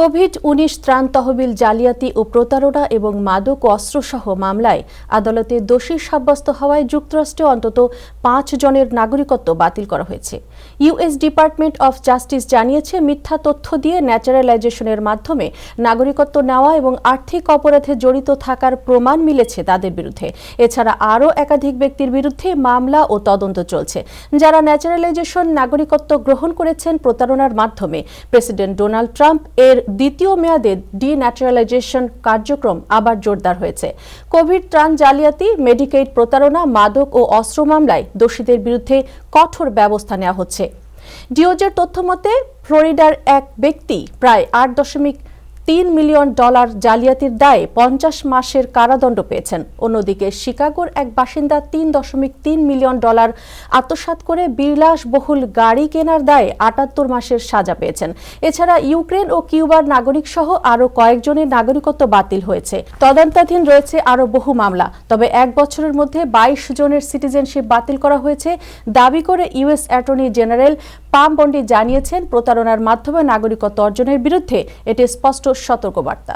COVID-19 ত্রাণ তহবিল জালিয়াতি ও প্রতারণা এবং মাদক ও অস্ত্রসহ মামলায় আদালতে দোষী সাব্যস্ত হওয়ায় যুক্তরাষ্ট্রে অন্তত 5 জনের নাগরিকত্ব বাতিল করা হয়েছে। ইউএস ডিপার্টমেন্ট অফ জাস্টিস জানিয়েছে, মিথ্যা তথ্য দিয়ে ন্যাচারালাইজেশনের মাধ্যমে নাগরিকত্ব নেওয়া এবং আর্থিক অপরাধে জড়িত থাকার প্রমাণ মিলেছে তাদের বিরুদ্ধে। এছাড়া আরও একাধিক ব্যক্তির বিরুদ্ধে মামলা ও তদন্ত চলছে, যারা ন্যাচারালাইজেশন নাগরিকত্ব গ্রহণ করেছেন প্রতারণার মাধ্যমে। প্রেসিডেন্ট ডোনাল্ড ট্রাম্প এর দ্বিতীয় মেয়াদে ডিন্যাচারালাইজেশন কার্যক্রম আবার জোরদার হয়েছে। কোভিড ত্রাণ জালিয়াতি, মেডিকেড প্রতারণা, মাদক ও অস্ত্র মামলায় দোষীদের বিরুদ্ধে কঠোর ব্যবস্থা নেওয়া হচ্ছে। ডিওজের তথ্যমতে ফ্লোরিডার এক ব্যক্তি প্রায় $8.3 মিলিয়ন জালিয়াতির দায়ে 50 মাসের কারাদণ্ড পেয়েছেন। অন্যদিকে শিকাগোর এক বাসিন্দা $3.3 মিলিয়ন আত্মসাৎ করে বিলাসবহুল গাড়ি কেনার দায়ে 78 মাসের সাজা পেয়েছেন। এছাড়া ইউক্রেন ও কিউবার নাগরিক সহ আরও কয়েকজনের নাগরিকত্ব বাতিল হয়েছে। তদন্তাধীন রয়েছে আরও বহু মামলা। তবে 1 বছরের মধ্যে 22 জনের সিটিজেনশিপ বাতিল করা হয়েছে দাবি করে ইউএস অ্যাটর্নি জেনারেল পাম বন্ডি জানিয়েছেন, প্রতারণার মাধ্যমে নাগরিকত্ব অর্জনের বিরুদ্ধে এটি স্পষ্ট সতর্কবার্তা।